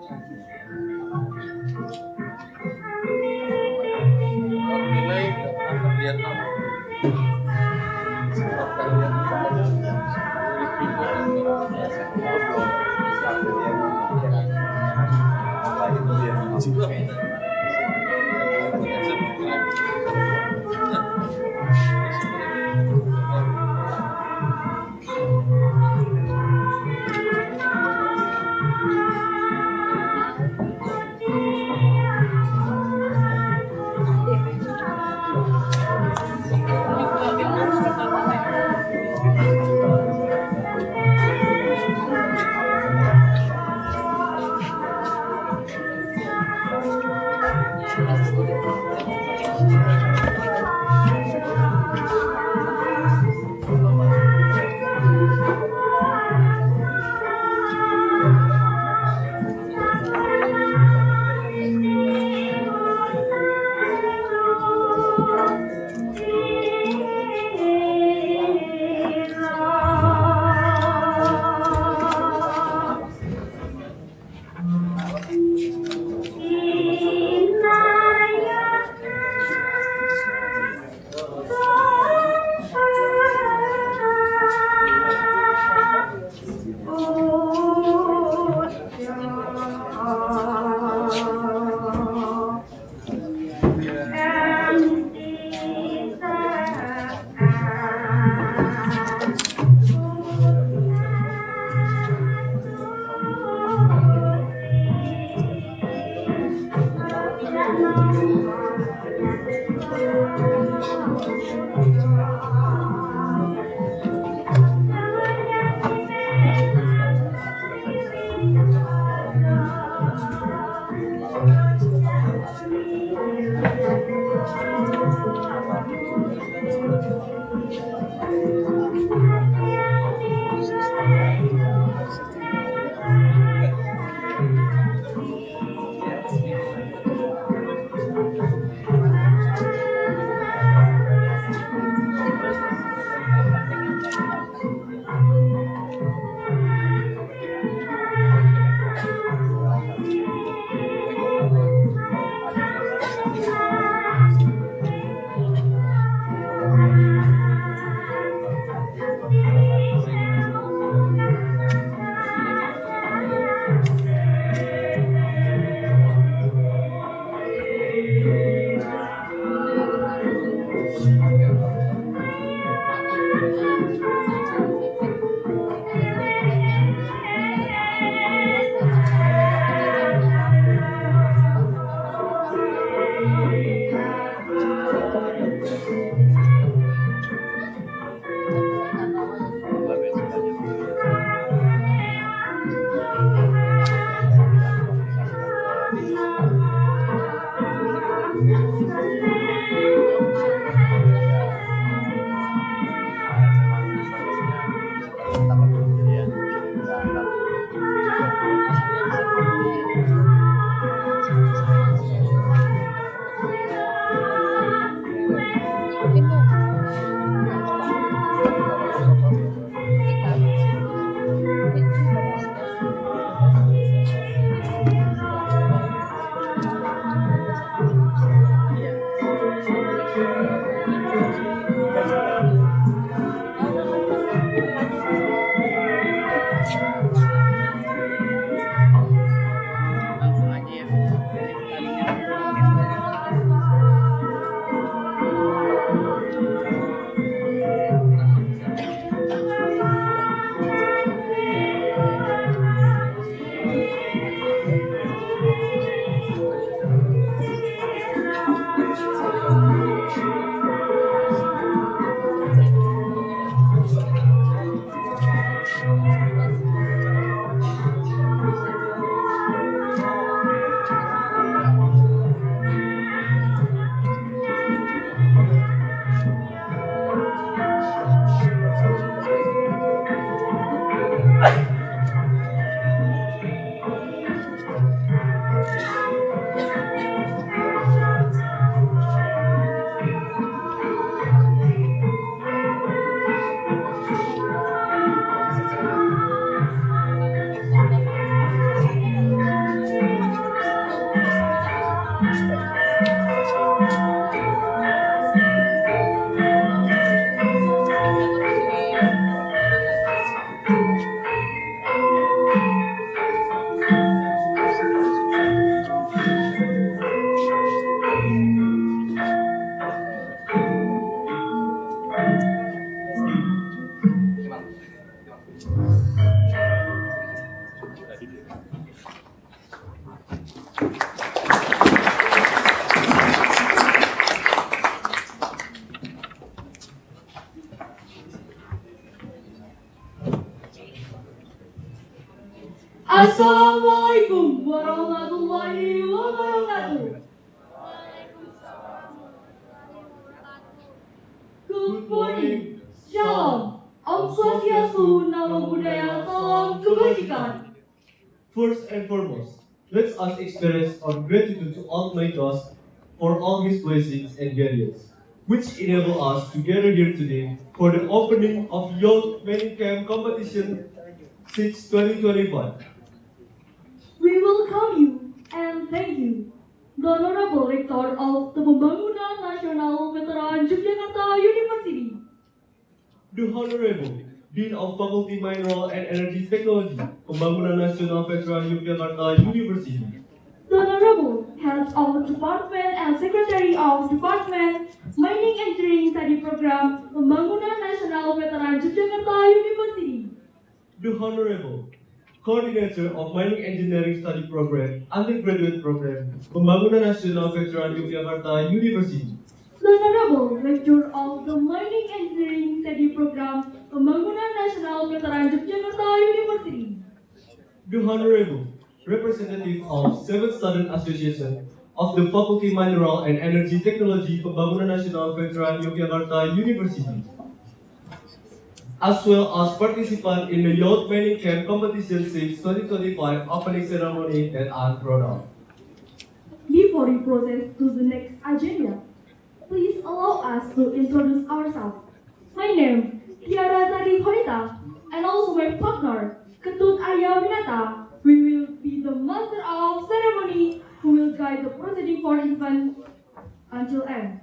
Kalau nilai nggak pernah terlihat nama. Setiap kalian saja Assalamualaikum warahmatullahi wabarakatuh. Good morning. Shalom. Om Swastiastu, Namo Buddhaya, Salam Kebajikan. First and foremost, let us express our gratitude to Almighty God for all His blessings and guidance, which enable us to gather here today for the opening of Youth Mining Camp Competition 6 2025. We welcome you and thank you. The Honorable Rector of the Pembangunan Nasional Veteran Yogyakarta University. The Honorable Dean of Faculty Mineral and Energy Technology, Pembangunan Nasional Veteran Yogyakarta University. The Honorable Head of Department and Secretary of Department Mining Engineering Study Program Pembangunan Nasional Veteran Yogyakarta University. The Honorable Coordinator of Mining Engineering Study Program, Undergraduate Program, Pembangunan Nasional Veteran Yogyakarta University. The Honorable Lecturer of the Mining Engineering Study Program Pembangunan Nasional Veteran Yogyakarta University. The Honorable Representative of 7th Student Association of the Faculty Mineral and Energy Technology Pembangunan Nasional Veteran Yogyakarta University, as well as participant in the Youth Mining Camp Competition 6 2025 opening ceremony that I'm proud of. Before we proceed to the next agenda, please allow us to introduce ourselves. My name is Tiara Tari Honita, and also my partner, Ketut Arya Winata. We will be the master of ceremony who will guide the proceeding for event until end.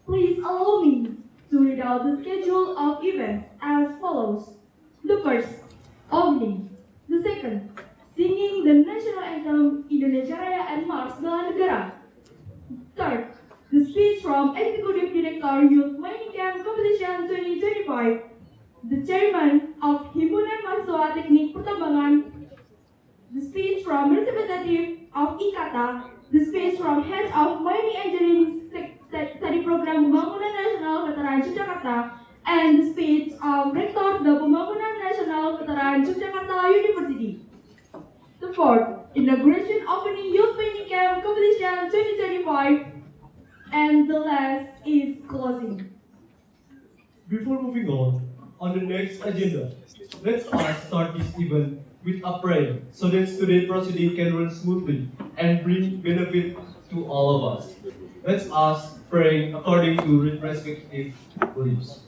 Please allow me to read out the schedule of events as follows. The first, opening. The second, singing the national anthem Indonesia Raya and March Bela Negara. Third, the speech from Executive Director Youth Mining Camp Competition 2025, the Chairman of Himpunan Mahasiswa Teknik Pertambangan, the speech from representative of IKATA, the speech from head of Mining Engineering Study Program Pembangunan Nasional Veteran Yogyakarta, and the speech of Rector the Pembangunan Nasional Veteran Yogyakarta University. The fourth, inauguration opening Youth Mining Camp Competition 2025, and the last is closing. Before moving on the next agenda, let us start this event with a prayer so that today's proceeding can run smoothly and bring benefit to all of us. Let us pray according to respective beliefs.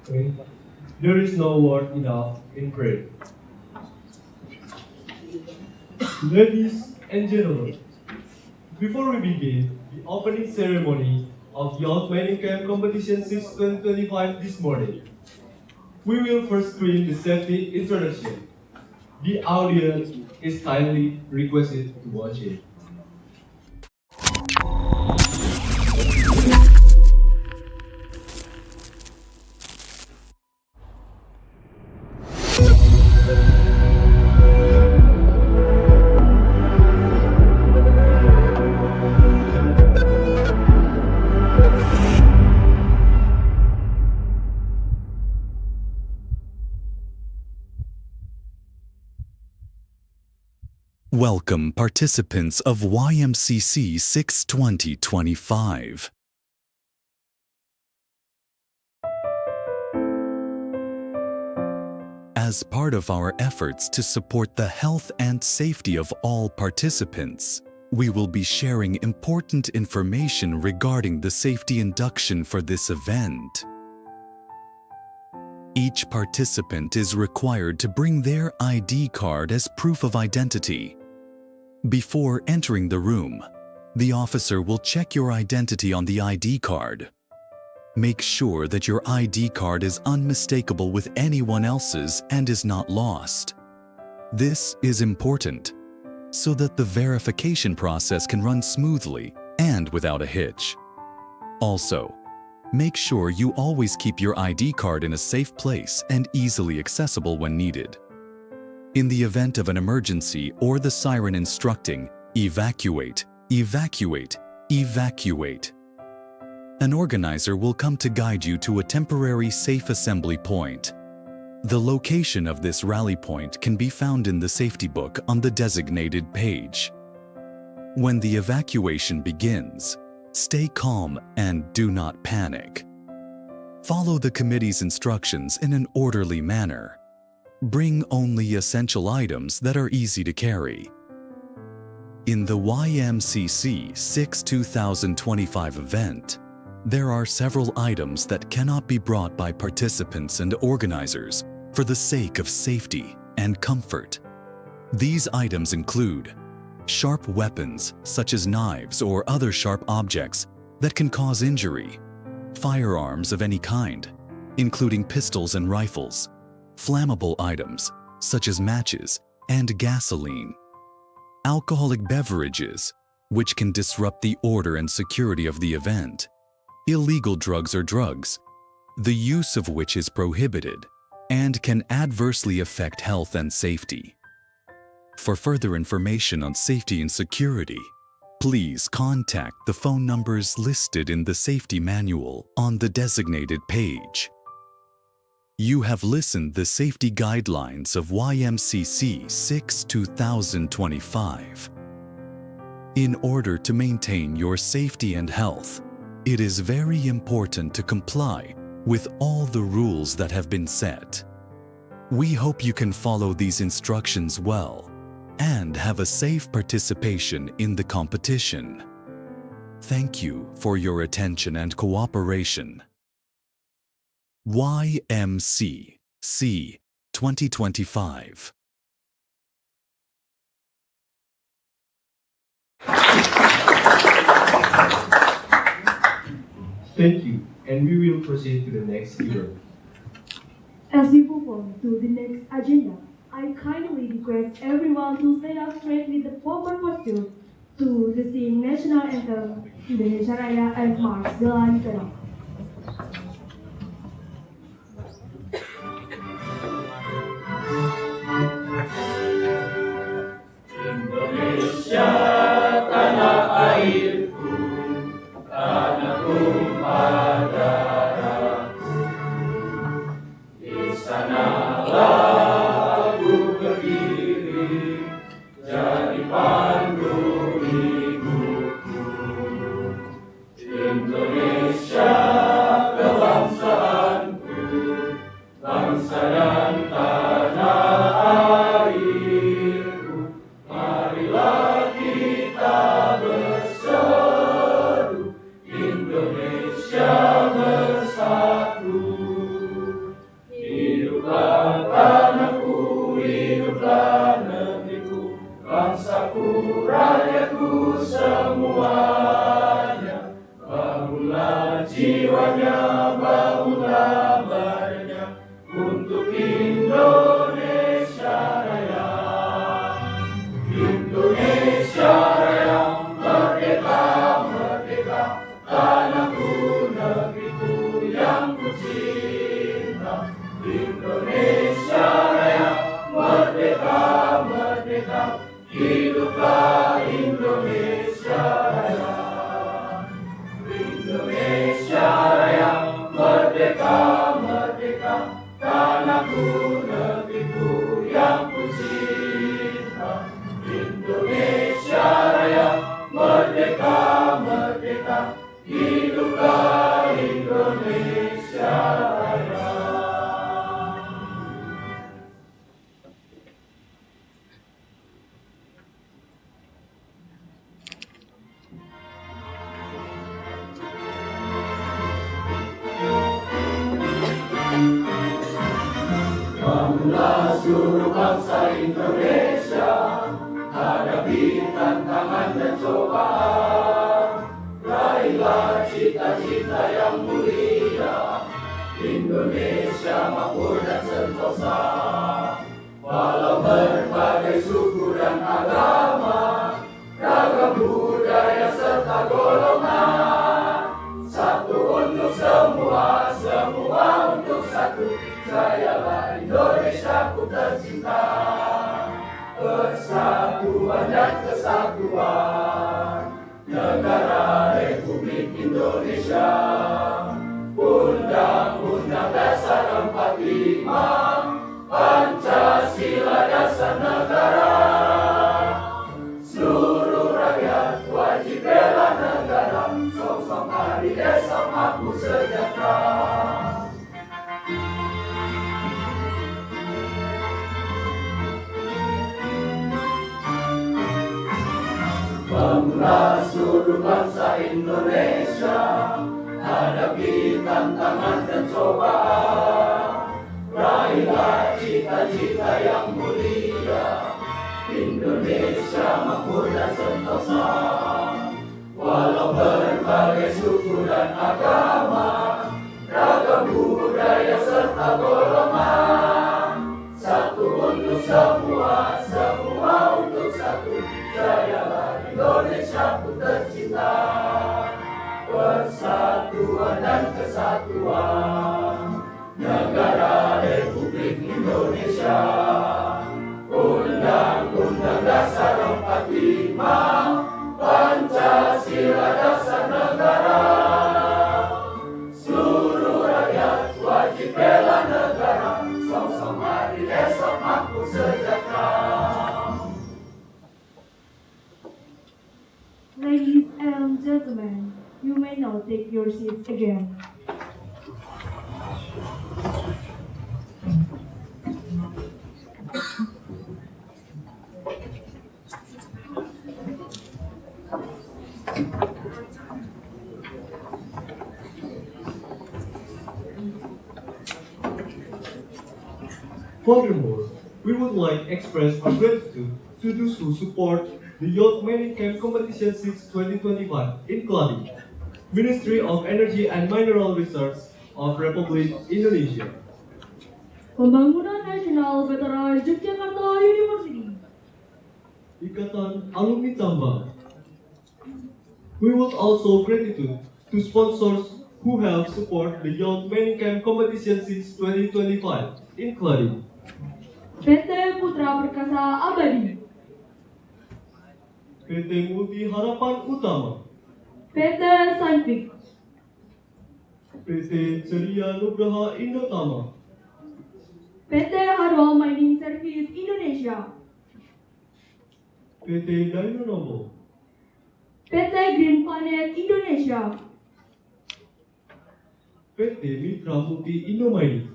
Okay. There is no word enough in prayer. Ladies and gentlemen, before we begin the opening ceremony of Youth Mining Camp Competition 6 2025 this morning, we will first screen the safety introduction. The audience is kindly requested to watch it. Welcome participants of YMCC 6 2025. As part of our efforts to support the health and safety of all participants, we will be sharing important information regarding the safety induction for this event. Each participant is required to bring their ID card as proof of identity. Before entering the room, the officer will check your identity on the ID card. Make sure that your ID card is unmistakable with anyone else's and is not lost. This is important so that the verification process can run smoothly and without a hitch. Also, make sure you always keep your ID card in a safe place and easily accessible when needed. In the event of an emergency or the siren instructing, evacuate, evacuate, evacuate, an organizer will come to guide you to a temporary safe assembly point. The location of this rally point can be found in the safety book on the designated page. When the evacuation begins, stay calm and do not panic. Follow the committee's instructions in an orderly manner. Bring only essential items that are easy to carry. In the YMCC 6 2025 event, there are several items that cannot be brought by participants and organizers for the sake of safety and comfort. These items include sharp weapons such as knives or other sharp objects that can cause injury, firearms of any kind, including pistols and rifles, flammable items such as matches and gasoline, alcoholic beverages, which can disrupt the order and security of the event, illegal drugs or drugs, the use of which is prohibited and can adversely affect health and safety. For further information on safety and security, please contact the phone numbers listed in the safety manual on the designated page. You have listened the safety guidelines of YMCC 6 2025. In order to maintain your safety and health, it is very important to comply with all the rules that have been set. We hope you can follow these instructions well and have a safe participation in the competition. Thank you for your attention and cooperation. YMCC 2025. Thank you, and we will proceed to the next event. As we move on to the next agenda, I kindly request everyone to stand up straight with the proper posture to the sing national anthem, Indonesia Raya, and march the line down. Indonesia tanah airku, tanah tumpah darahku. Di sanalah aku berdiri, jadi pandu hidupku. Indonesia kebangsaanku, bangsa dan tanah airku. Marilah kita berseru, Indonesia bersatu. Hiduplah tanahku, hiduplah negeriku, bangsaku, rakyatku semuanya. Bangunlah jiwanya, bangunlah badannya untuk Indonesia Raya. Indonesia Raya, merdeka, merdeka, tanahku, negeriku yang ku cinta. Indonesia Raya, merdeka, merdeka, hiduplah Indonesia Raya. Indonesia Raya, merdeka, merdeka, tanahku, negeriku yang ku cinta. Indonesia Raya, merdeka, merdeka, hiduplah Indonesia Raya. Bangunlah seluruh bangsa Indonesia, hadapi tantangan dan cobaan. Raihlah cita-cita yang mulia, Indonesia makmur dan sentosa. Walau berbagai suku dan agama, ragam budaya serta golongan, satu untuk semua, semua untuk satu. Jayalah Indonesia ku tercinta. Persatuan dan kesatuan Negara Republik Indonesia. Undang-Undang Dasar 45 Pancasila dasar negara, seluruh rakyat wajib bela negara, song-song hari esok makmur sejahtera. Bangunlah seluruh bangsa Indonesia, hadapi tantangan dan cobaan. Raihlah cita-cita yang mulia, Indonesia makmur dan sentosa. Walau berbagai suku dan agama, ragam budaya serta golongan, satu untuk semua, semua untuk satu. Jayalah Indonesia ku tercinta, persatuan dan kesatuan, negara Republik Indonesia. Undang-Undang Dasar 45, Pancasila dasar negara, seluruh rakyat wajib bela negara, song-song hari esok makmur sejahtera. Ladies and gentlemen, you may now take your seats again. Furthermore, we would like to express our gratitude to those who support the Youth Mining Camp Competition since 2025 in Keladi, Ministry of Energy and Mineral Resources of Republik Indonesia. Pembangunan Nasional Veteran Yogyakarta University. Ikatan Alumni Tambang. We would also gratitude to sponsors who have support the Youth Mining Camp Competition since 2025 in Keladi. PT Putra Perkasa Abadi. PT Multi Harapan Utama. PT Scientific. PT Ceria Nugraha Indotama. PT Harwal Mining Service Indonesia. PT Dynanovo. PT Green Planet Indonesia. PT Mitra Multi Indomining.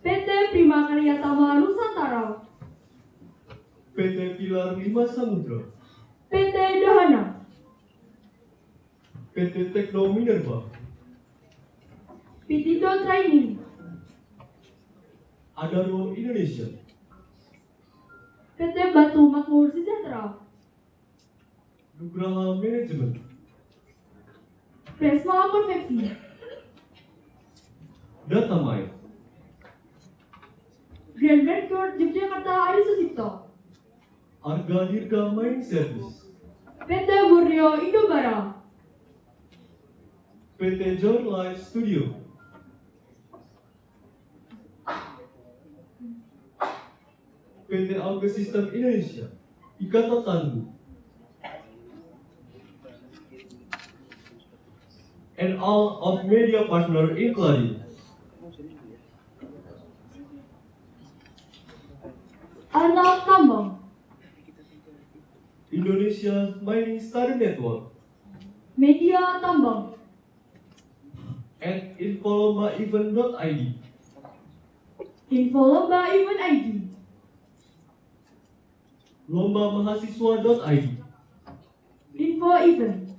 PT Prima Karyatama Nusantara. PT Pilar 5 Samudra. PT Dahana. PT Tekno Minerva. Pitindo Training. Adaro Indonesia. PT Batu Makmur Sejahtera. Nugraha Management. Presma Konveksi. Datamine. Grand Record Yogyakarta Adi Susipto. Arga Dirga Mining Service. PT Borneo Indobara. PT John Live Studio. PT Auga System Indonesia. Ikatan Tangguh. And all of media partner in Keladi. Anak Tambang. Indonesia Mining Study Network. Media Tambang. At infolombaevent.id. Info Lomba Event ID. Lombamahasiswa.id. Info Event.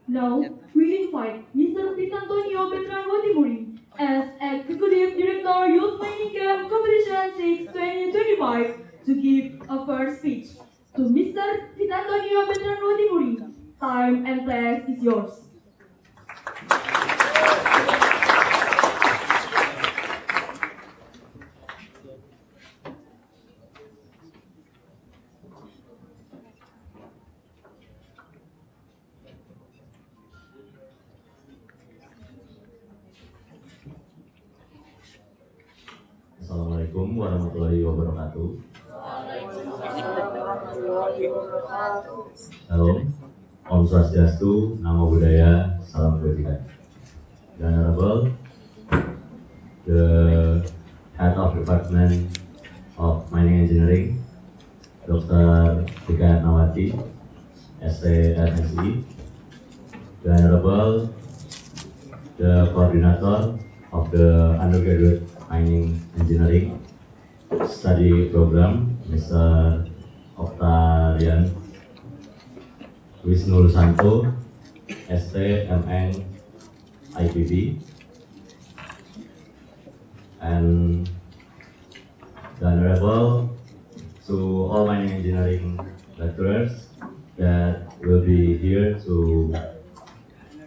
Now, we invite Mr. Pisantonio Bertrand Watimuri as Executive Director Youth Mining Camp Competition 6 2025 to give a first speech. To Mr. Pisantonio Bertrand Watimuri, time and place is yours. Assalamualaikum warahmatullahi wabarakatuh. Salam, Om Swastiastu, Namo Buddhaya, Salam Kebajikan. the Honorable, the Head of Department of Mining Engineering, Dr. Tika Nawati, STMSI, the Honorable, the Coordinator of the Undergraduate Mining Engineering Study Program, Mr. Octavian Wisnu Santo, STMN IPB, and the Honorable to all mining engineering lecturers that will be here to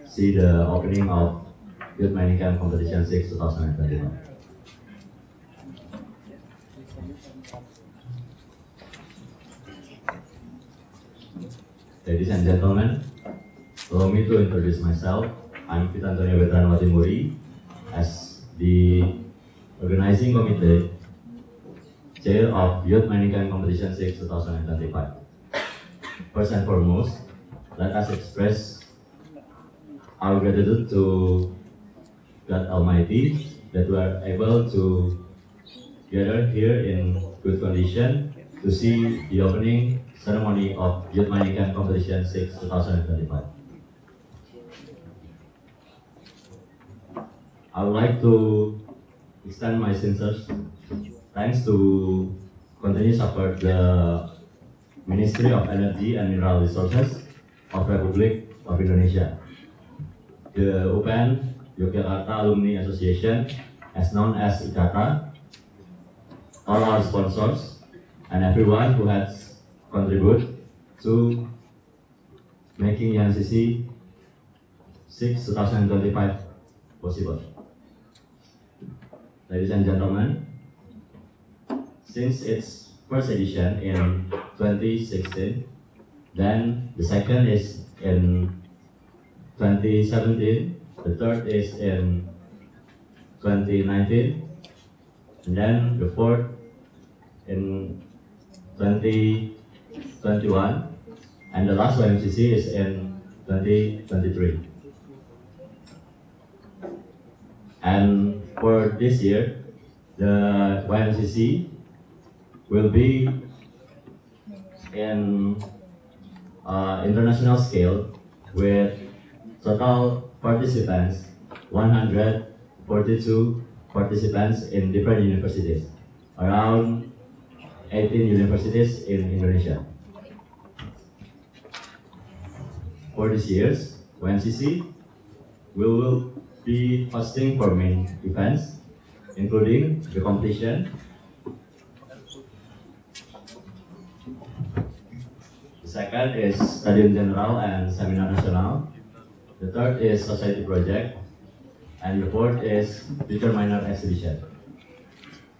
see the opening of Youth Mining Camp Competition 6 2021. Ladies and gentlemen, allow me to introduce myself. I'm Pita Antonio Betran Watimuri as the organizing committee chair of Youth Mining Camp Competition 6 2025. First and foremost, let us express our gratitude to God Almighty that we are able to gather here in good condition to see the opening ceremony of Youth Mining Camp Competition 6 2025. I would like to extend my sincere thanks to continue support the Ministry of Energy and Mineral Resources of Republic of Indonesia, the UPN Yogyakarta Alumni Association, as known as IKATA, all our sponsors, and everyone who has contributed to making YMCC 6 2025 possible. Ladies and gentlemen, since its first edition in 2016, then the second is in 2017, the third is in 2019, and then the fourth in 2021, and the last YMCC is in 2023. And for this year, the YMCC will be in international scale with total participants, 142 participants in different universities, around 18 universities in Indonesia. For this year's YMCC, we will be hosting 4 main events, including the competition, the second is Stadium General and Seminar Nasional, the third is Society Project, and the fourth is Future Miner Exhibition.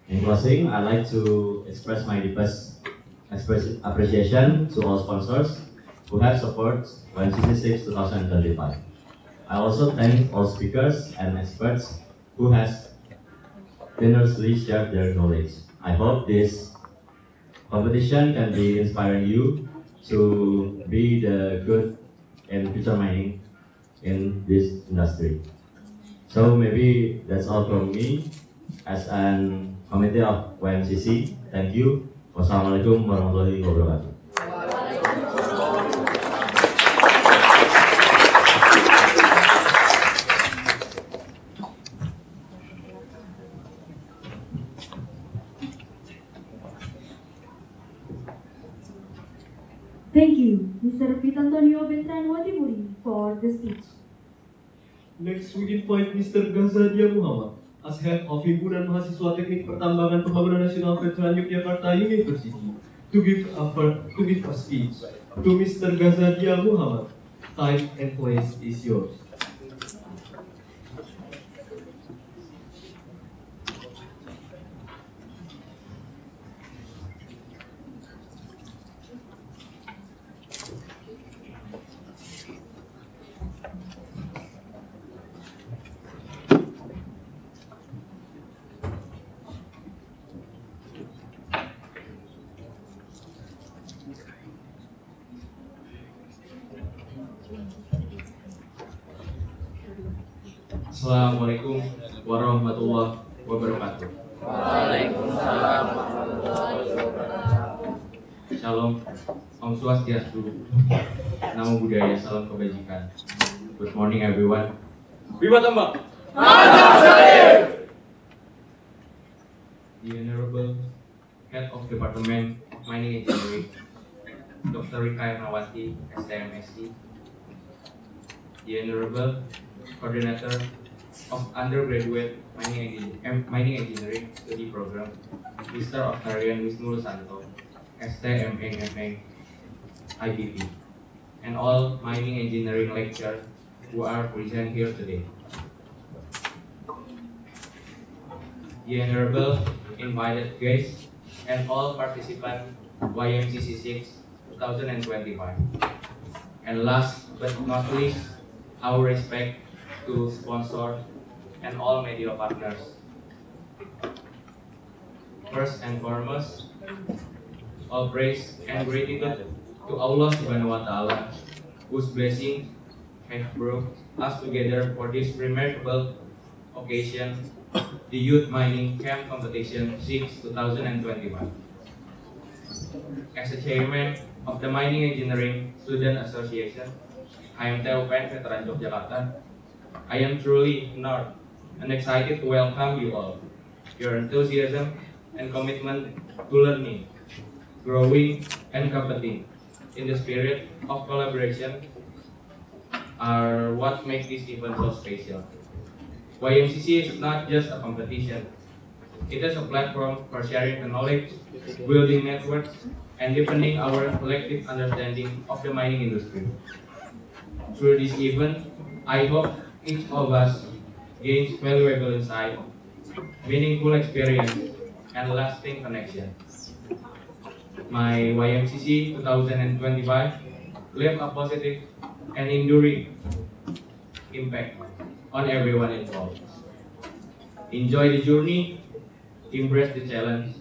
In closing, I'd like to express my deepest appreciation to all sponsors who have supported YMCC 6 2025. I also thank all speakers and experts who has generously shared their knowledge. I hope this competition can be inspiring you to be the good in future mining in this industry. So maybe that's all from me as an committee of YMCC. Thank you. Wassalamualaikum warahmatullahi wabarakatuh. Thank you, Mr. Pita Antonio Betran Watimuri, for the speech. Next, we invite Mr. Gazadia Muhammad as head of Himpunan Mahasiswa Teknik Pertambangan Pembangunan Nasional Veteran Yogyakarta University to give a speech. To Mr. Gazadia Muhammad, time and place is yours. Assalamualaikum warahmatullahi wabarakatuh. Waalaikumsalam warahmatullahi wabarakatuh. Shalom, Om Swastiastu, Namo Buddhaya, salam kebajikan. Good morning everyone. Viva Tambak! The Honorable Head of Department of Mining Engineering, Dr. Rika Ernawati, STMSC. The Honorable Coordinator of Undergraduate Mining Engineering Study Program, Mr. Octarian Wisnu Lusanto, STMMA IPP, and all mining engineering lecturers who are present here today. The Honorable invited guests and all participants YMCC 6 2025. And last but not least, our respect to sponsors and all media partners. First and foremost, all praise and gratitude to Allah Subhanahu wa Ta'ala, whose blessings have brought us together for this remarkable occasion, the Youth Mining Camp Competition 6 2025. As a chairman of the Mining Engineering Student Association, HMTUPN Veteran Yogyakarta, I am truly honored and excited to welcome you all. Your enthusiasm and commitment to learning, growing, and competing in the spirit of collaboration are what make this event so special. YMCC is not just a competition. It is a platform for sharing the knowledge, building networks, and deepening our collective understanding of the mining industry. Through this event, I hope each of us gains valuable insight, meaningful experience, and lasting connection. My YMCC 2025 leave a positive and enduring impact on everyone involved. Enjoy the journey, embrace the challenge,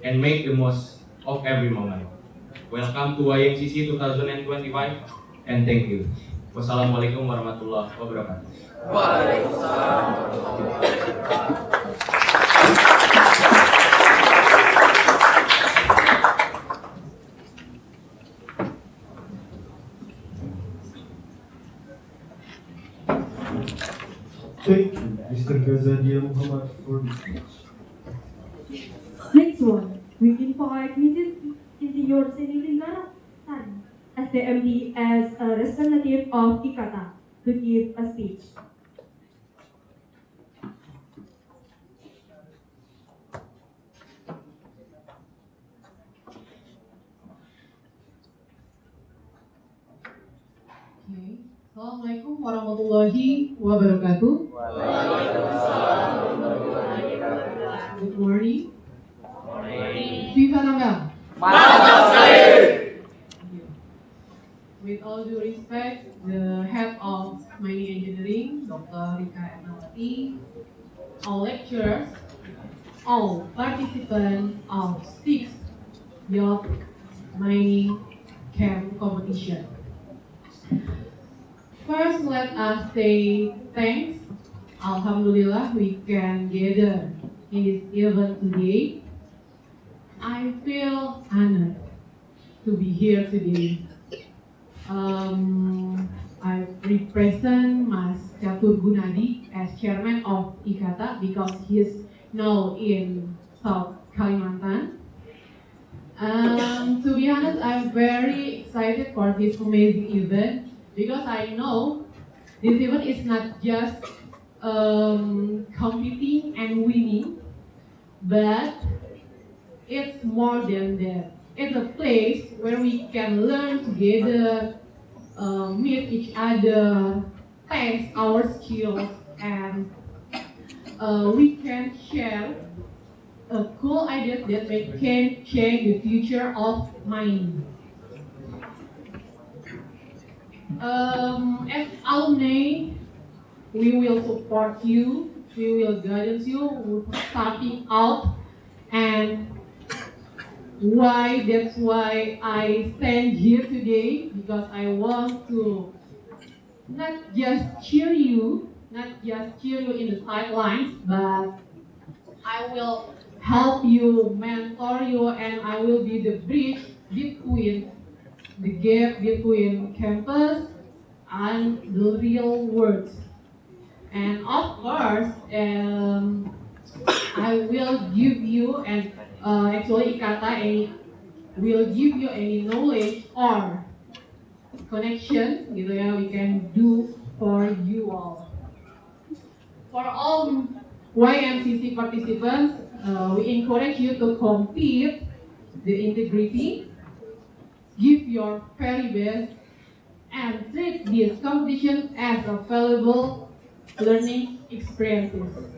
and make the most of every moment. Welcome to YMCC 2025, and thank you. Wassalamualaikum warahmatullahi wabarakatuh. Waalaikumsalam warahmatullahi wabarakatuh. Thank you, Mr. Gazadia Muhammad, for the speech. Next one, we invite Mrs. Insinyur Senilinggar Sari, STMD, as a representative of IKATA, to give a speech. Okay. Assalamualaikum warahmatullahi wabarakatuh. Waalaikumsalam warahmatullahi wabarakatuh. Good morning. Viva Tambang. Mantap sekali. With all due respect, the head of mining engineering, Dr. Rika Ernawati, all lecturers, all participants of 6th Youth Mining Camp Competition. First, let us say thanks. Alhamdulillah, we can gather in this event today. I feel honored to be here today. I represent Mas Catur Gunadi as chairman of IKATA because he is now in South Kalimantan. To be honest, I'm very excited for this amazing event because I know this event is not just competing and winning, but it's more than that. It's a place where we can learn together, meet each other, test our skills, and we can share cool ideas that can change the future of mining. As alumni, we will support you, we will guide you starting out, and that's why I stand here today, because I want to not just cheer you, not just cheer you in the sidelines, but I will help you, mentor you, and I will be the bridge between the gap between campus and the real world. And of course, I will give you and actually Ikata will give you any knowledge or connection gitu ya we can do for you all. For all YMCC participants, we encourage you to compete the integrity, give your very best, and treat this competition as a valuable learning experiences.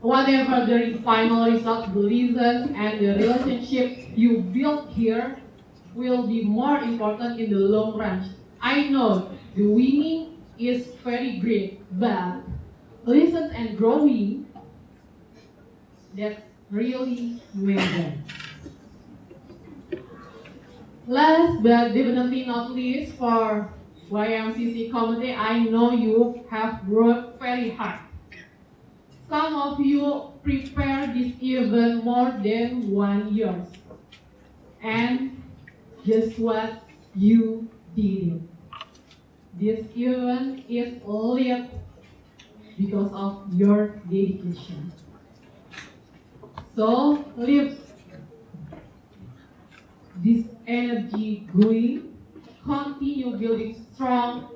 Whatever the final result, the lessons and the relationship you build here will be more important in the long run. I know the winning is very great, but lessons and growing, that's really matter. Last but definitely not least, for YMCC committee, I know you have worked very hard. Some of you prepared this event more than 1 year. And guess what? You did it. This event is lit because of your dedication. So, live this energy going, continue building strong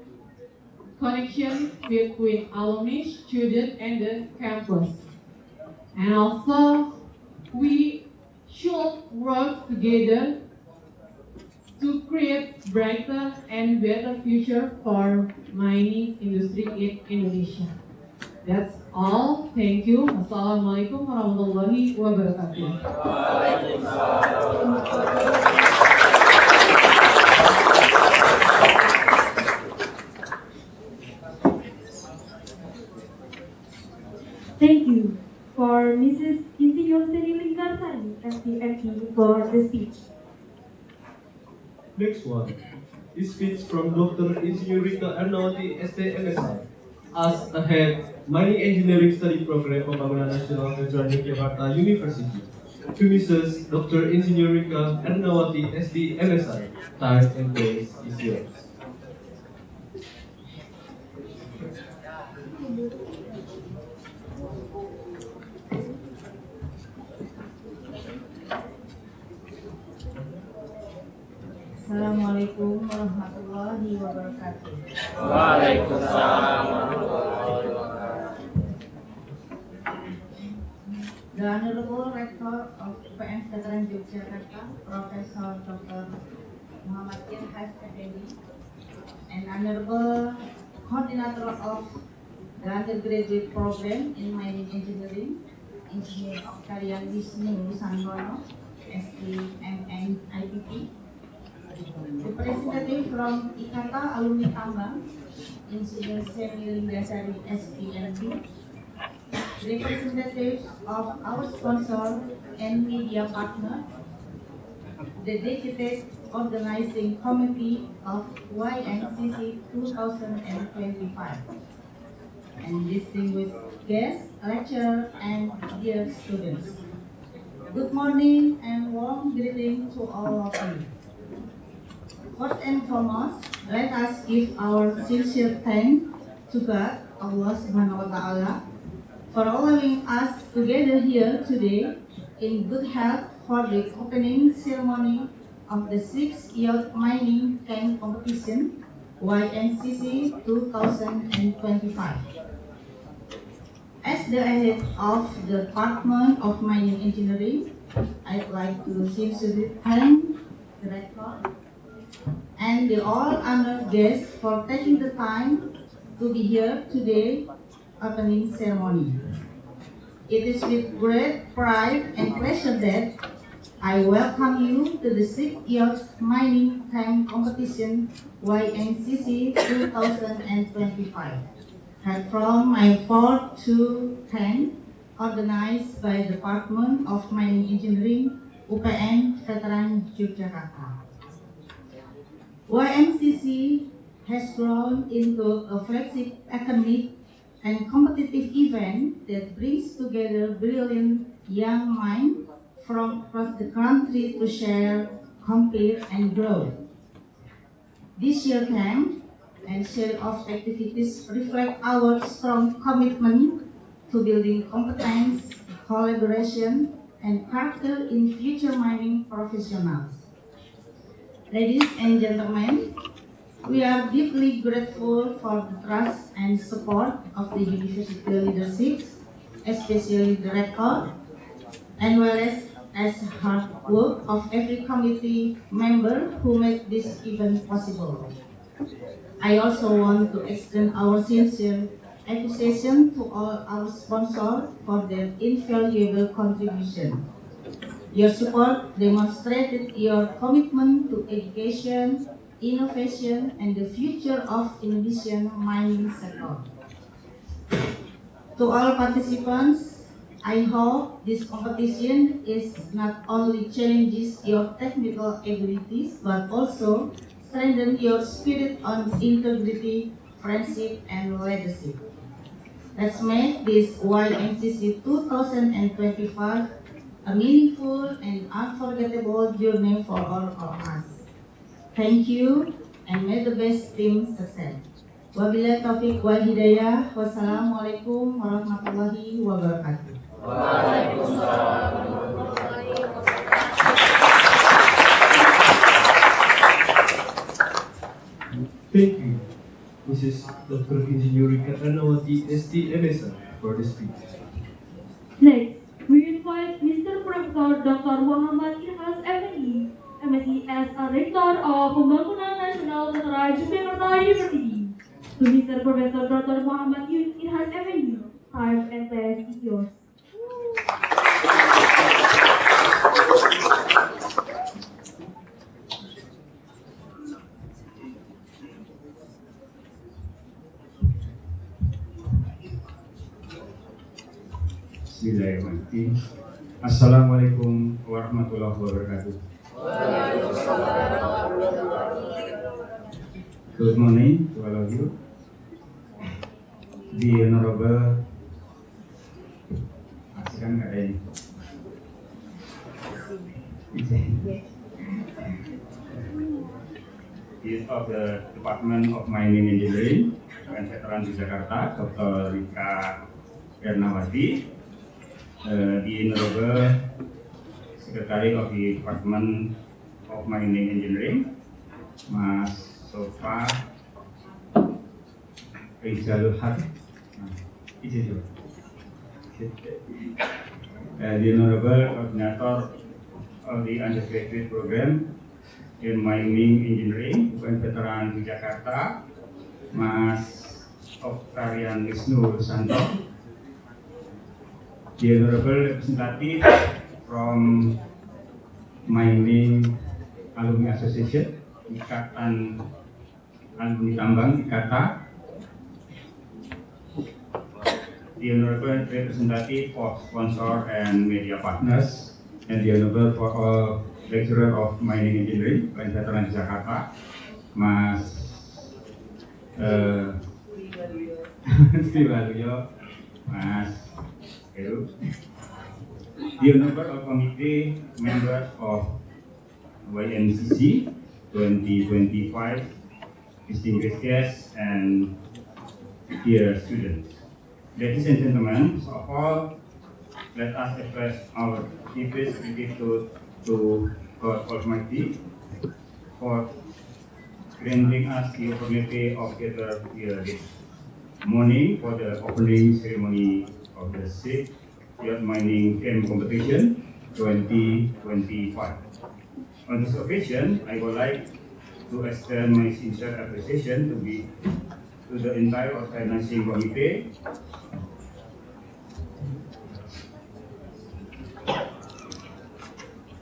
connection between alumni, students, and the campus. And also, we should work together to create brighter and better future for mining industry in Indonesia. That's all. Thank you. Assalamualaikum warahmatullahi wabarakatuh. Thank you for Mrs. Insinyur Sri Linggarsari, FPMP, for the speech. Next one is speech from Dr. Insinyur Rika Ernawati, STMSI, as the head Mining Engineering Study Program Pembangunan Nasional Veteran Yogyakarta University. To Mrs. Dr. Insinyur Rika Ernawati, STMSI, time and place is yours. Assalamualaikum warahmatullahi wabarakatuh. Waalaikumsalam warahmatullahi wabarakatuh. The Honorable Rector of UPN Veteran Yogyakarta, Professor Dr. Muhammad Irhas Effendi, and Honorable Coordinator of the Undergraduate Program in Mining Engineering, Engineer Oktarian Wisnu Wisantono, STMN IPP, the representative from Ikata Alumni Tambang, Insinyur Sri Linggarsari, SPMP, representatives of our sponsor and media partner, the dedicated organizing committee of YMCC 2025, and distinguished guests, lecturers, and dear students. Good morning and warm greeting to all of you. First and foremost, let us give our sincere thanks to God, Allah Subhanahu wa Ta'ala, for allowing us to gather here today in good health for the opening ceremony of the 6th Youth Mining Camp Competition, YMCC 2025. As the head of the Department of Mining Engineering, I'd like to sincerely thank the Rector and the all honored guests for taking the time to be here today opening ceremony. It is with great pride and pleasure that I welcome you to the 6th Youth Mining Camp Competition YMCC 2025, held from May 4 to 10, organized by the Department of Mining Engineering, UPN Veteran Yogyakarta. YMCC has grown into a flagship academic and competitive event that brings together brilliant young minds from across the country to share, compete, and grow. This year's theme and share of activities reflect our strong commitment to building competence, collaboration, and character in future mining professionals. Ladies and gentlemen, we are deeply grateful for the trust and support of the university leadership, especially the rector, and as hard work of every committee member who made this event possible. I also want to extend our sincere appreciation to all our sponsors for their invaluable contribution. Your support demonstrated your commitment to education, innovation, and the future of Indonesian mining sector. To all participants, I hope this competition is not only challenges your technical abilities, but also strengthen your spirit on integrity, friendship, and leadership. Let's make this YMCC 2025 a meaningful and unforgettable journey for all of us. Thank you, and may the best team success. Wabillahi taufiq wal hidayah. Wassalamualaikum warahmatullahi wabarakatuh. Thank you, Mrs. Dr. Engineering Katranawati ST MSN for the speech. Next, we invite Mr. Professor Dr. Muhammad Irhas MSc, MSc as a Rector of Pembangunan Nasional Veteran Yogyakarta University. To Mr. Professor Dr. Muhammad Irhas MSc, time and place is yours. Bismillahirrahmanirrahim. Assalamualaikum warahmatullahi wabarakatuh. Good morning to all of you. The Honorable Asikan Kadai Chief of the Department of Mining Engineering and Veteran Jakarta, Dr. Rika Ernawati. The Honorable Secretary of the Department of Mining Engineering, Mas Sofa Rizalul Haq, the Honorable Coordinator of the Undergraduate Program in Mining Engineering, UN Veteran Jakarta, Mas Oktarian Wisnu Rusanto. The Honorable Representative from Mining Alumni Association, Ikatan Alumni Tambang Ikata. The Honorable Representative of Sponsor and Media Partners, and the Honorable for all Lecturer of Mining Engineering, UN Veteran Jakarta, Mas Stiwaluyo, Mas the Honorable Committee members of YMCC 2025, distinguished guests, and dear students. Ladies and gentlemen, first of all, let us express our deepest gratitude to God Almighty for granting us the opportunity of gather here this morning for the opening ceremony of the 6th Youth Mining Camp Competition 2025. On this occasion, I would like to extend my sincere appreciation to the entire organizing committee,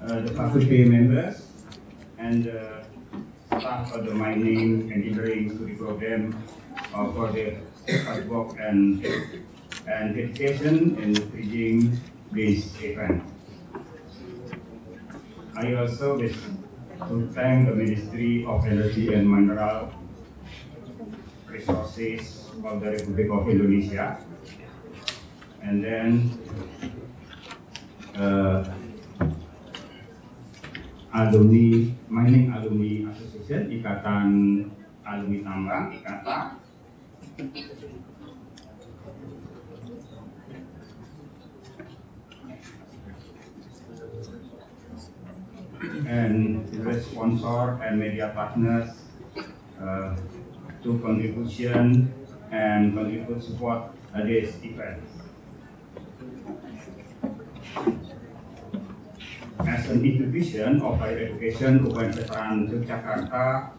the faculty members, and the staff of the Mining Engineering Study Program for their hard work and dedication in bridging this event. I also wish to thank the Ministry of Energy and Mineral Resources of the Republic of Indonesia, and then Mining Alumni Association, Ikatan Alumni Tambang, IKATA, and the sponsor and media partners to contribution and contribute support this event. As an institution of higher education, UPN Veteran Yogyakarta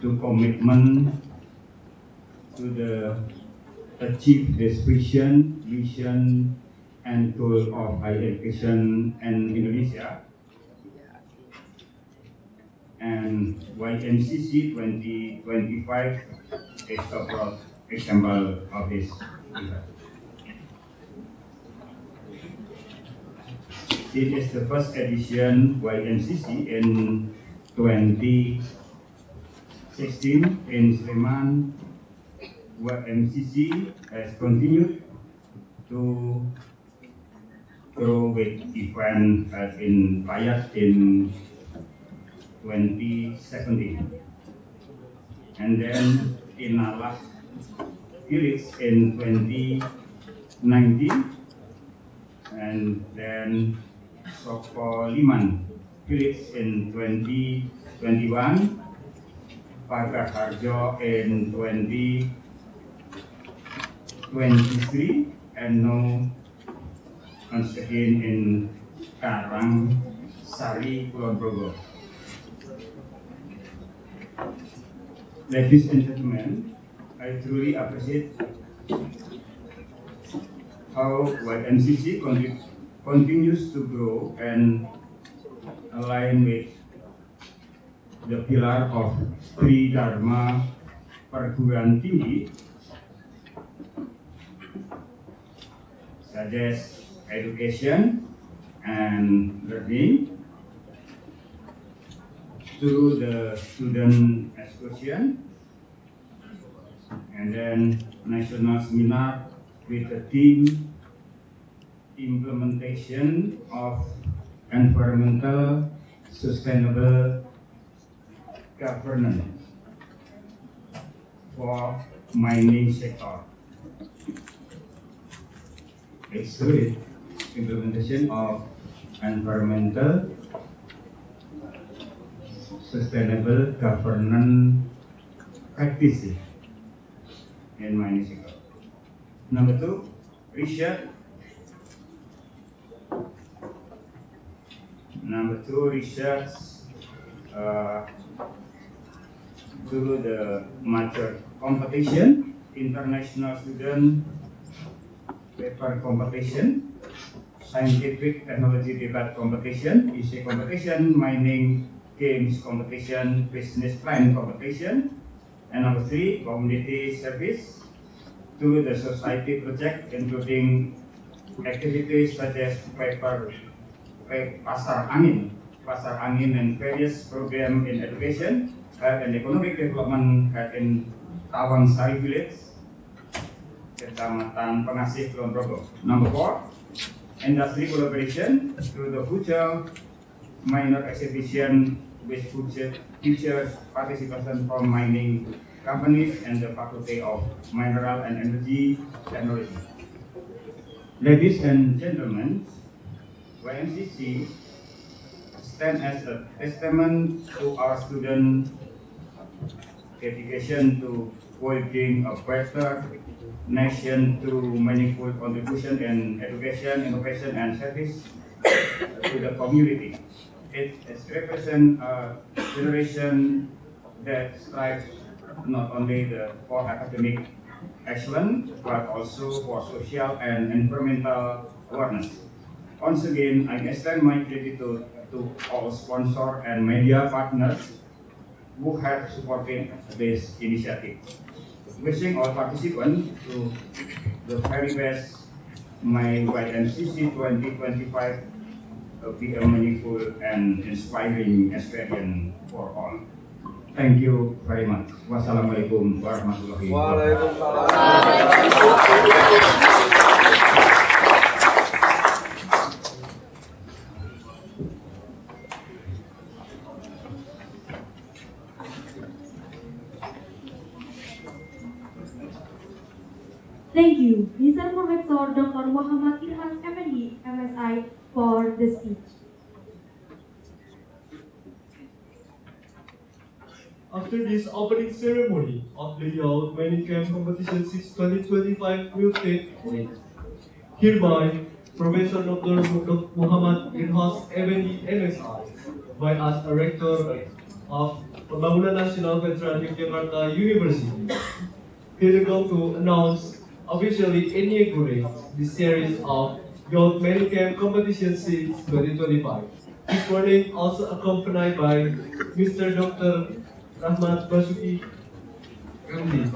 to commitment to achieve this vision, and goal of higher education in Indonesia, and YMCC 2025 is a broad example of this event. It is the first edition YMCC in 2016 in Sleman. YMCC has continued to grow with event in Payat in 2017, and then in Nalah Village in 2019, and then Soko Liman Village in 2021, Pagarharjo in 2023, and now once again in Karang Sari, Kulon Progo. Ladies and gentlemen, I truly appreciate how YMCC continues to grow and align with the pillar of Sri Dharma Perguruan Tinggi, such as education and learning, through the student association, and then national seminar with the theme implementation of environmental sustainable governance for mining sector. It's good implementation of environmental sustainable governance practices in mining sector. Number 2, research. Number 2, research through the major competition, international student paper competition, scientific technology debate competition, essay competition, mining games competition, business plan competition, and number 3, community service to the society project, including activities such as Pasar Angin, and various program in education and economic development in Tawang Sari Village, Kecamatan Pengasih, Kulon Progo. Number 4, industry collaboration through the future minor exhibition with future participation from mining companies and the Faculty of Mineral and Energy Technology. Ladies and gentlemen, YMCC stands as a testament to our student dedication to building a better nation through meaningful contribution in education, innovation, and service to the community. It represents a generation that strives not only for academic excellence, but also for social and environmental awareness. Once again, I extend my gratitude to all sponsors and media partners who have supported this initiative. Wishing all participants to the very best my YMCC 2025 be a meaningful and inspiring experience for all. Thank you very much. Wassalamualaikum warahmatullahi wabarakatuh. Thank you, Mr. Professor Dr. Muhammad Irhas MND, MSI, for the speech. After this opening ceremony of the Youth Mining Camp Competition 6 2025 will take place. Hereby, Professor Dr. Muhammad Irhas MND, MSI, by as a rector of Pembangunan Nasional Veteran Yogyakarta University, here go to announce officially inaugurate the series of Youth Mining Camp Competition 6 2025. This morning also accompanied by Mr. Dr. Rahmat Basuki MD,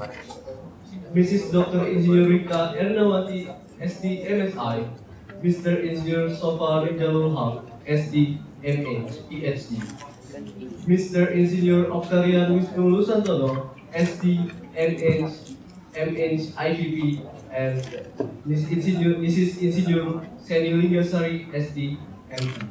Mrs. Dr. Engineer Rika Ernawati SD MSI, Mr. Engineer Sofa Rinjalul Haq SD MH PhD, Mr. Engineer Octarian Wisnu Lusantono SD MH IPP, and Mrs. Engineer Seni Lingasari SD MT.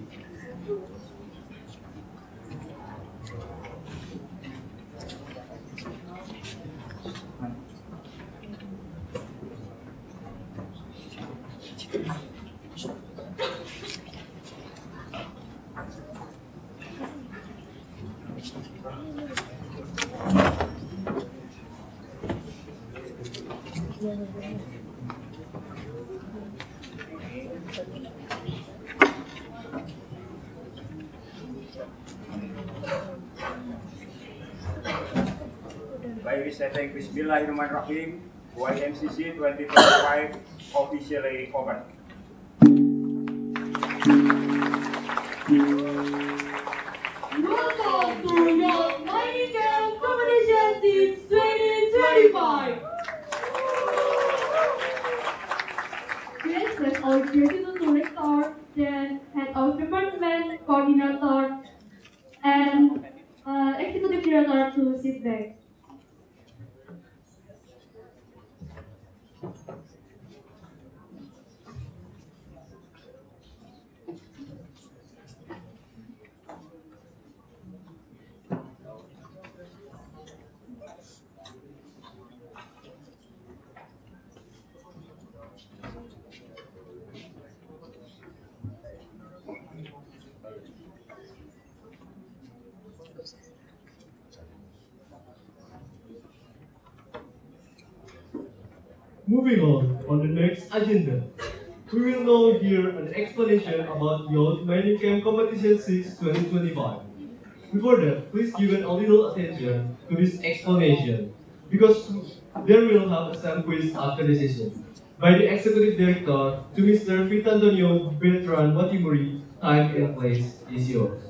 By reciting Bismillahirrahmanirrahim, YMCC 2025 officially open. Welcome to Youth Mining Camp Competition 6 2025. We express our gratitude to Rector, then Head of Department, Coordinator, and Executive Director to sit back. Moving on the next agenda, we will now hear an explanation about Youth Mining Camp Competition 6 2025. Before that, please give a little attention to this explanation, because there will have a sam quiz after the session by the Executive Director to Mr. Vitantonio Bertrand Watimuri. Time and place is yours.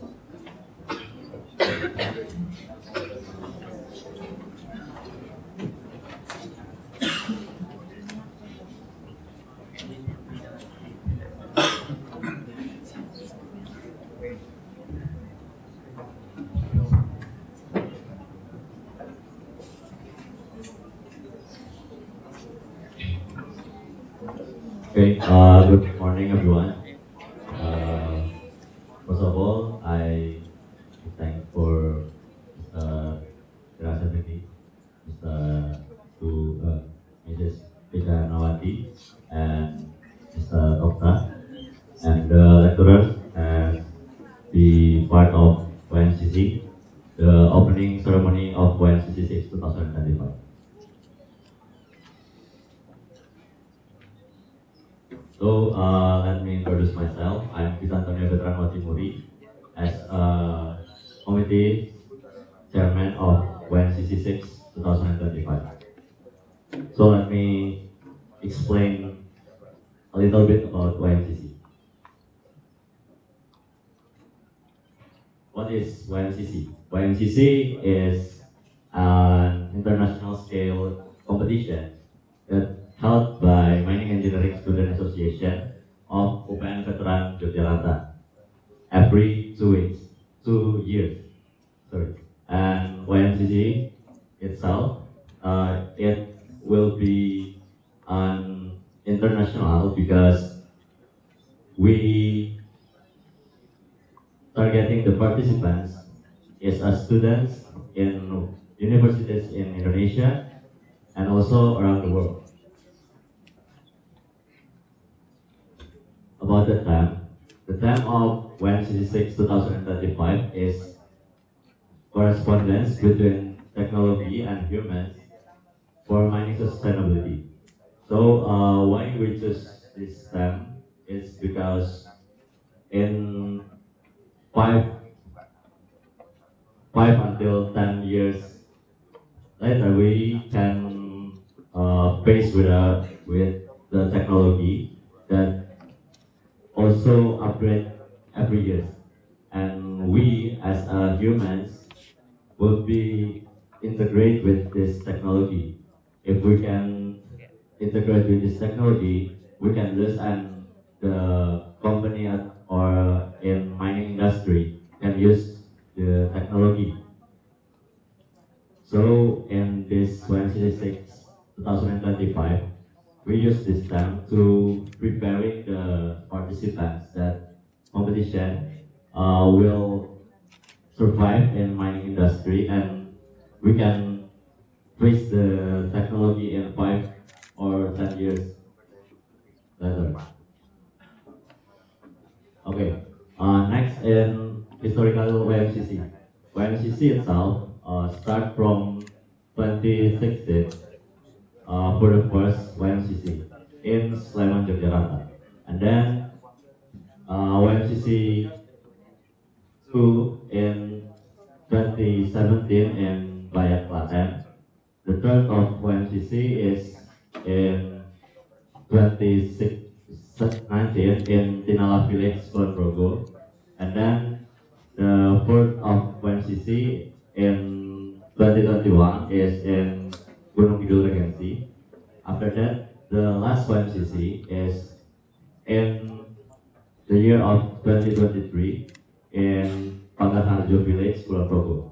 Okay, good morning everyone. First of all, I thank for Mr. Irhas Mr. Mrs. Rika Nawati, and Mr. Okta, and the lecturers, and be part of YMCC, the opening ceremony of YMCC 6 2025. So let me introduce myself. I'm Vitantonio Bertrand Watimuri, as committee chairman of YMCC 6 2025. So let me explain a little bit about YMCC. What is YMCC? YMCC is an international scale competition that held by Mining Engineering Student Association of UPN Veteran Yogyakarta. every 2 years. Sorry. And YMCC itself, it will be an international because we targeting the participants is as students in universities in Indonesia and also around the world. About the theme of YMCC 6 2025 is correspondence between technology and humans for mining sustainability. So why we choose this theme is because in five 5 until 10 years later we can face with the technology that also upgrade every year, and we as humans will be integrate with this technology. If we can integrate with this technology, we can lose, and the company or in mining industry can use the technology. So in this 2025, we use this time to preparing the participants that competition will survive in mining industry, and we can face the technology in 5 or 10 years later. Okay. Next in historical YMCC. YMCC itself start from 2016 for the first YMCC in Sleman, Yogyakarta, and then YMCC 2 in 2017 in Bayak, Klaten. The third of YMCC is in 2019 in Tinala Village, Kulon Progo, and then the fourth of YMCC in 2021 is in Gunung Kidul Regency. After that, the last YMCC is in the year of 2023 in Pangkarharjo Village, Kulon Progo.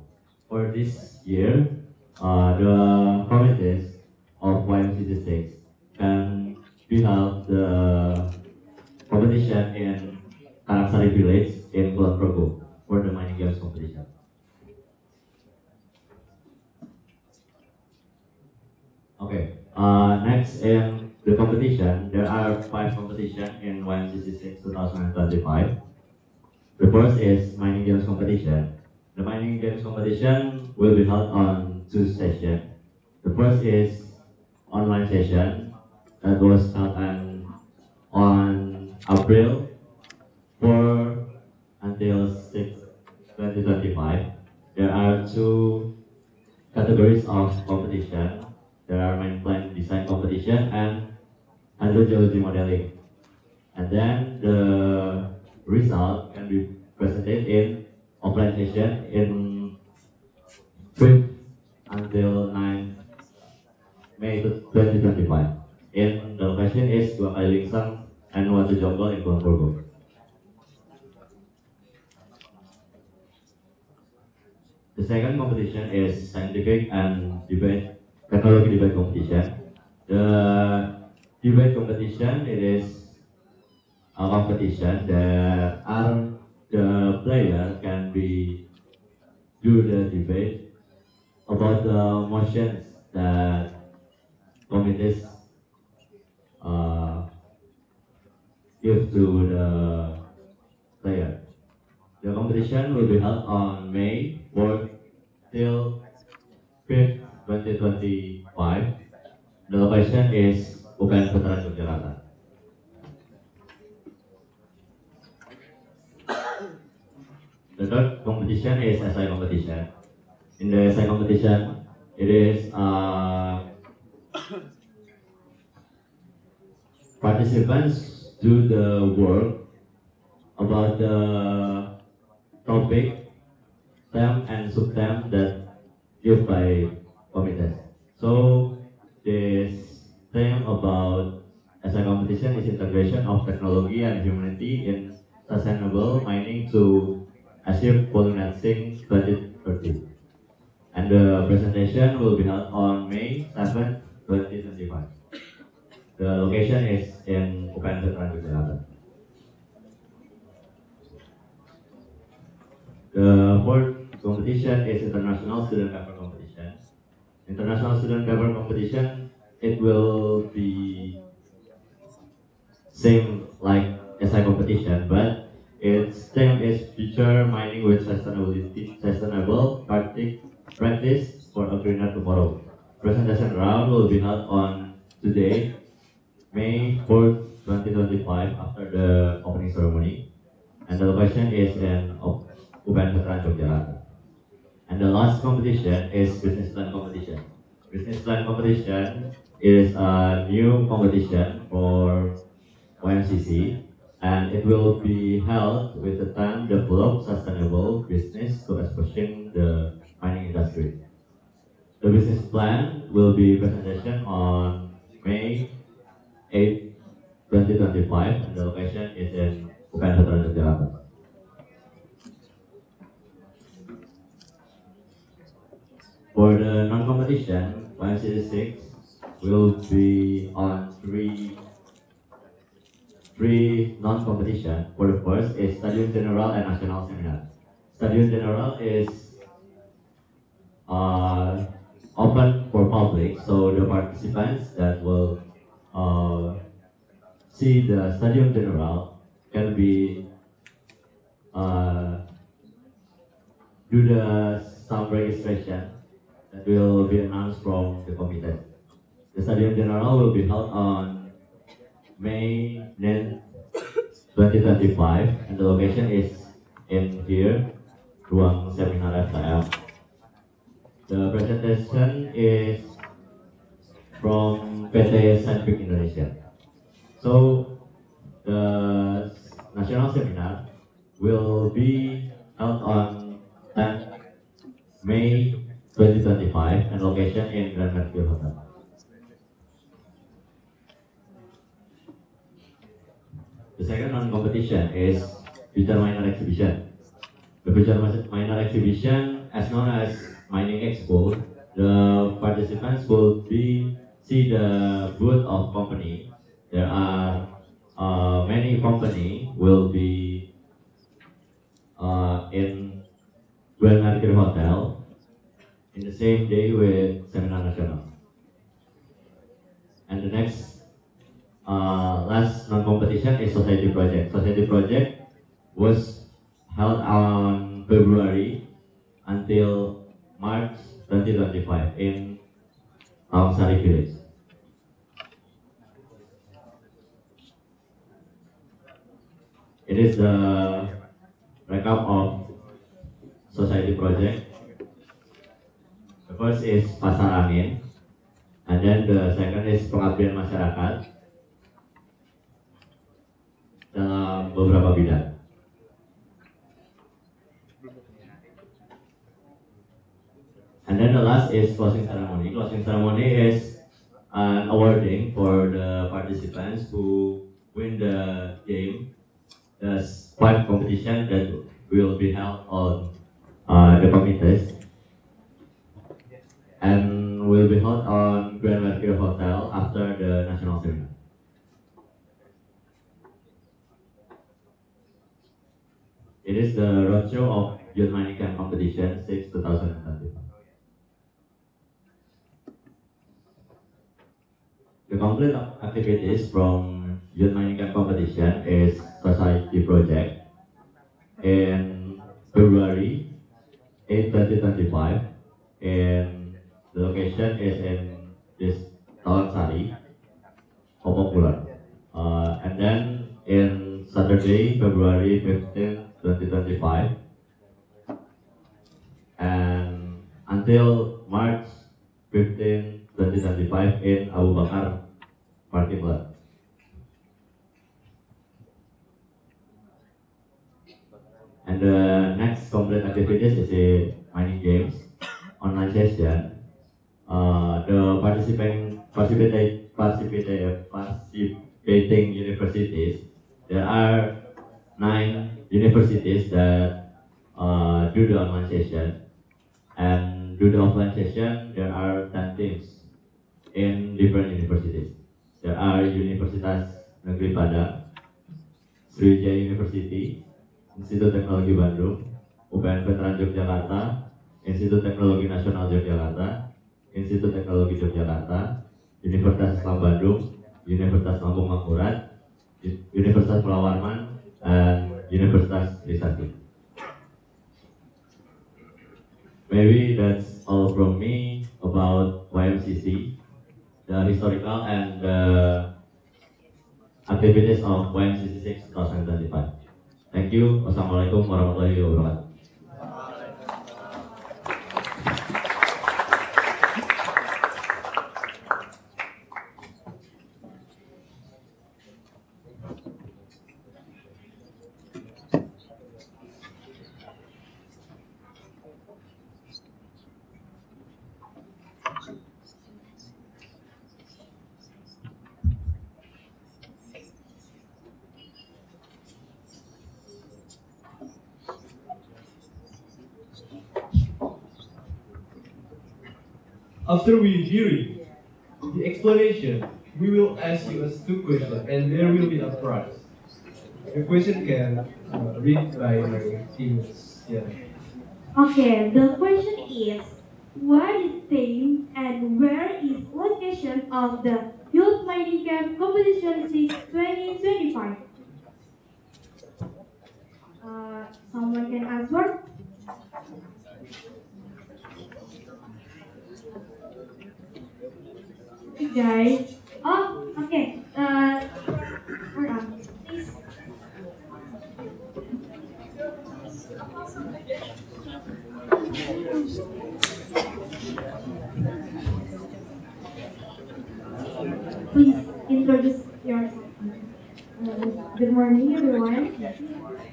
For this year, the committees of YMCC 6 can be held the competition in Karangsari Village in Kulon Progo for the mining games competition. Okay, next in the competition, there are 5 competitions in YMCC 6 2025. The first is mining games competition. The mining games competition will be held on 2 sessions. The first is online session that was held on April 4 until 6, 2025. There are 2 categories of competition. There are main plan design competition and hydrogeology modeling. And then the result can be presented in offline session in 5th until 9 May 2025. In the location is Dua Kali Lingsang and Watu Jonggol in Kulon Progo. The second competition is scientific and debate, technology debate competition. The debate competition, it is a competition that the player can do the debate about the motions that committees give to the player. The competition will be held on May 4th till 5th, 2025. The location is UPN Veteran Yogyakarta. The third competition is SI competition. In the SI competition, it is participants do the work about the topic, theme and sub-theme that given by committees. So this theme about SI competition is integration of technology and humanity in sustainable mining to achieve full net zinc 2030. And the presentation will be held on May 7, 2025. The location is in UPN Veteran Yogyakarta. The fourth competition is International Student Paper Competition. International Student Paper Competition, it will be same like SI competition, but its theme is future mining with sustainable practice for a greener tomorrow. Presentation round will be held on today, May 4th, 2025, after the opening ceremony. And the location is in UPN Veteran Yogyakarta. And the last competition is business plan competition. Business plan competition is a new competition for YMCC, and it will be held with the theme develop sustainable business to establishing the mining industry. The business plan will be presentation on May 8, 2025, and the location is in UPN Veteran Yogyakarta. For the non-competition, YMCC 6 will be on three non-competition. For the first is Stadium General and National Seminar. Stadium General is open for public, so the participants that will see the Stadium General can be do some registration that will be announced from the committee. The Stadium General will be held on May 9, 2025, and the location is in here, Ruang Seminar FTM. The presentation is from PT Scientific Indonesia. So the national seminar will be held on 10 May 2025 and location in Grand Mercure Hotel. The second non-competition is Future Miner Exhibition. The Future Miner Exhibition, as known as Mining Expo, the participants will see the booth of company. There are many company will be in Grand Mercure Hotel in the same day with Seminar Nasional. And the next last non-competition is Society Project. Society Project was held on February until March 2025 in Tawangsari Village. It is the recap of Society Project. The first is Pasar Angin, and then the second is Pengabdian Masyarakat dalam beberapa bidang. And then the last is closing ceremony. Closing ceremony is an awarding for the participants who win the game. There's 5 competitions that will be held on the committees and will be held on Grand Mercure Hotel after the national seminar. It is the roadshow of Youth Mining Camp Competition 6 2025. The complete activities from Youth Mining Camp Competition is Society Project in February 8, 2025, and the location is in this Tawangsari, Popular. And then in Saturday, February 15, 2025, and until March 15, 2025 in Abu Bakar Parking Lot. And the next complete activities is a mining games online session. The participating universities, there are 9 universities that do the online session, and do the offline session. There are 10 teams in different universities. There are Universitas Negeri Padang, Sriwijaya University, Institut Teknologi Bandung, UPN Veteran Yogyakarta, Institut Teknologi Nasional Yogyakarta, Institut Teknologi Yogyakarta, Universitas Islam Bandung, Universitas Lampung Mangkurat, Universitas Pulau Warman, and Universitas Trisakti. Maybe that's all from me about YMCC, the historical and the activities of YMCC 6 2025. Thank you. Wassalamualaikum warahmatullahi wabarakatuh. After we hear the explanation, we will ask you a 2 questions and there will be a prize. The question can read by my teams here. Okay, the question is, what is theme and where is location of the Youth Mining Camp Competition 6 2025? Someone can answer? Guys. Oh, okay. Hold on, please. Please introduce yourself. Good morning, everyone.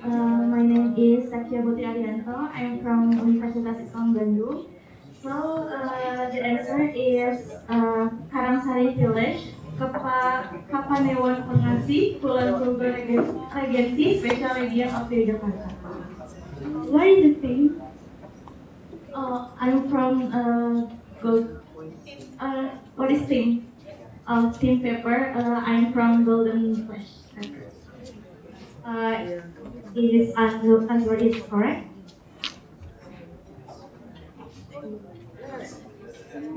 My name is Sakia Putri Arianto. I'm from Universitas Islam Bandung. So the answer is Karangsari Village, Kapanewon Pengasih, Kulon Progo Regency, Special Region of Yogyakarta. What is the theme? I'm from Gold. What is theme? Team paper. I'm from Golden Flash. It is answer is correct.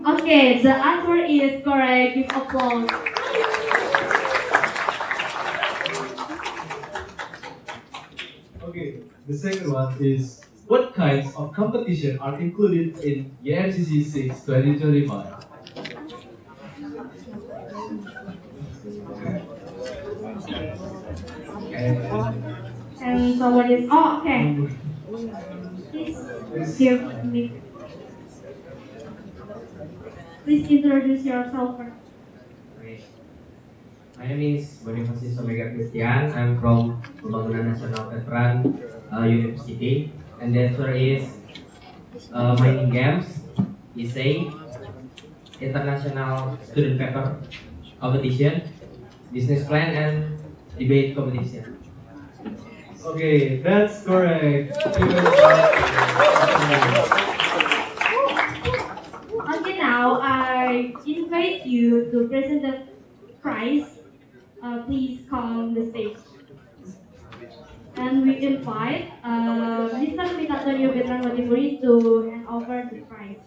Okay, the answer is correct. Give applause. Okay, the second one is, what kinds of competition are included in YMCC 6 2025? And someone is, oh, okay. Please give me. Please introduce yourself first. Okay. My name is Bonifacius Omega Christian. I'm from Pembangunan Nasional Veteran University, and the answer is mining games, essay, international student paper competition, business plan, and debate competition. Okay, that's correct. Okay, now I invite you to present the prize. Please come the stage. And we invite Mr. Mikatonio Veteran Watimuri to hand over the prize.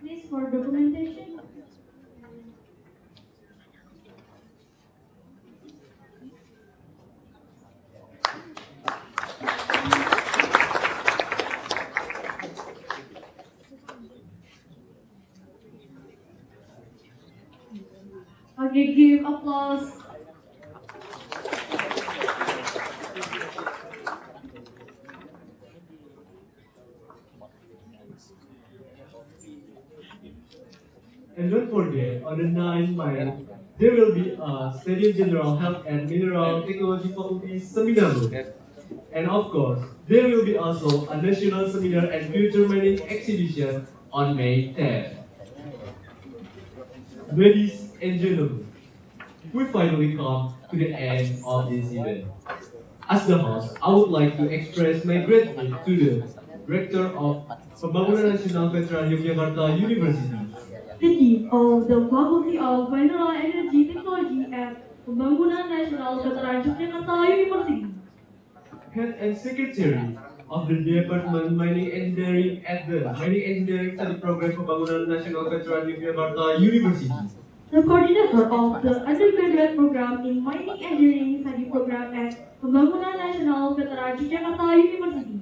Please for documentation. Okay, give applause. And don't forget, on the 9 May there will be a Stadium General Health and Mineral Technology Faculty seminar room. And of course, there will be also a national seminar and future mining exhibition on May 10th. Ladies and gentlemen, we finally come to the end of this event. As the host, I would like to express my gratitude to the Rector of Pembangunan Nasional Veteran Yogyakarta University, the Dean of the Faculty of Mineral Energy Technology at Pembangunan Nasional Veteran Yogyakarta University, Head and Secretary of the Department Mining Engineering at the Mining Engineering Study Program Pembangunan Nasional Veteran Yogyakarta University, the coordinator of the undergraduate program in Mining Engineering Study Program at Pembangunan Nasional Veteran Yogyakarta University,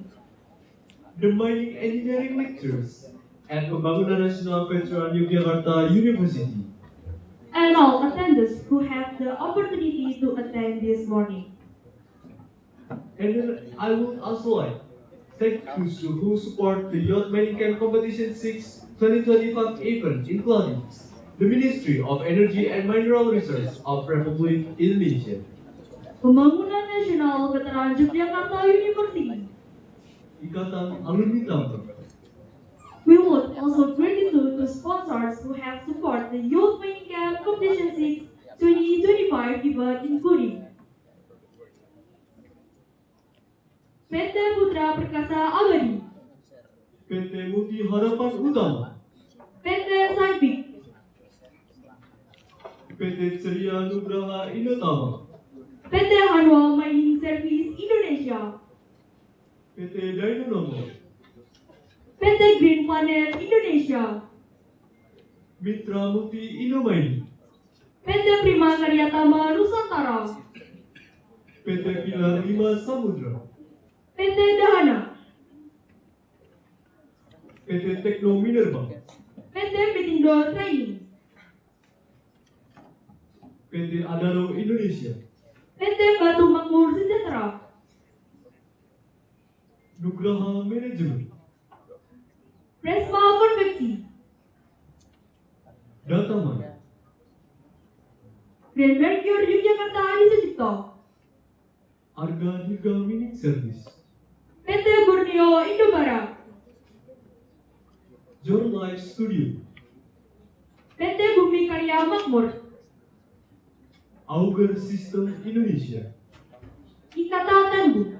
the Mining Engineering Lectures at Pembangunan Nasional Veteran Yogyakarta University, and all attendees who have the opportunity to attend this morning. And then I would also like thank those who support the Youth Mining Camp Competition 6 2025 event, including the Ministry of Energy and Mineral Resources of Republic Indonesia, Pembangunan Nasional Veteran Yogyakarta University. Ikatan Alumni Tampere. We would also gratitude to sponsors who have supported the Youth Mining Camp Competition 6 2025 event, including PT Putra Perkasa Abadi, PT Muti Harapan Utama, PT Saipik, PT Ceria Nugraha Indotama, PT Hanwha Mining Service Indonesia, PT Dynamo, PT Green Planet Indonesia, Mitra Muti Indomining, PT Prima Karyatama Nusantara, PT Pilar 5 Samudra, PT Dahana, PT Tekno Minerba, PT Pitindo Training, PT Adaro Indonesia, PT Batu Makmur Sejahtera, Nugraha Management, Presma Konveksi, Dataman, Grand Mercure Yogyakarta Adi Sucipto, Arga Dirga Mining Service, PT Borneo Indobara, Your Life Studio, PT Bumi Karya Makmur, Auger System Indonesia, Ikata Tanbu.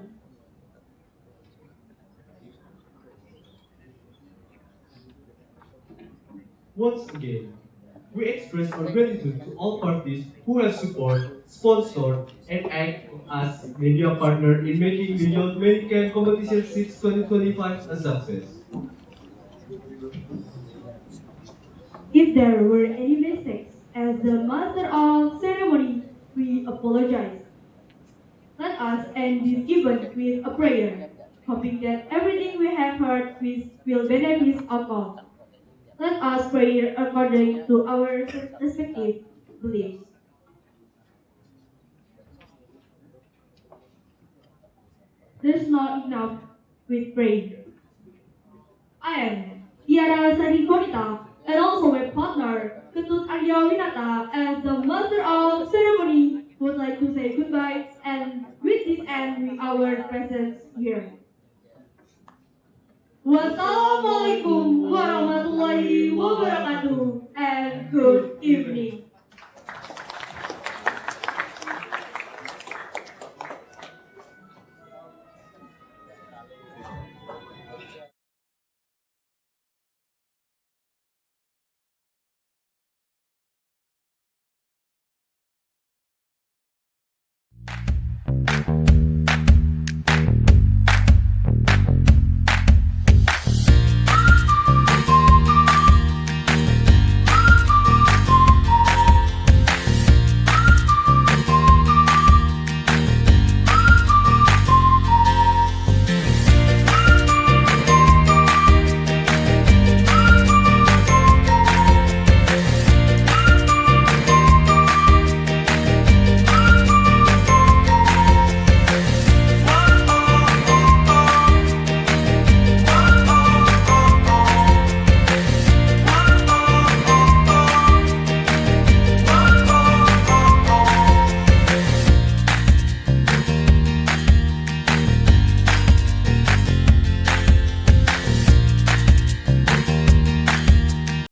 Once again, we express our gratitude to all parties who have support, sponsored, and act as media partner in making the Youth Mining Camp Competition 6 2025 a success. If there were any mistakes, as the master of ceremony, we apologize. Let us end this event with a prayer, hoping that everything we have heard will benefit us all. Let us pray according to our respective beliefs. There's not enough with praying. I am Tiara Sari Konita, and also my partner, Ketut Arya Winata, as the master of ceremony, would like to say goodbye and with this end with our presence here. Wassalamualaikum warahmatullahi wabarakatuh and good evening.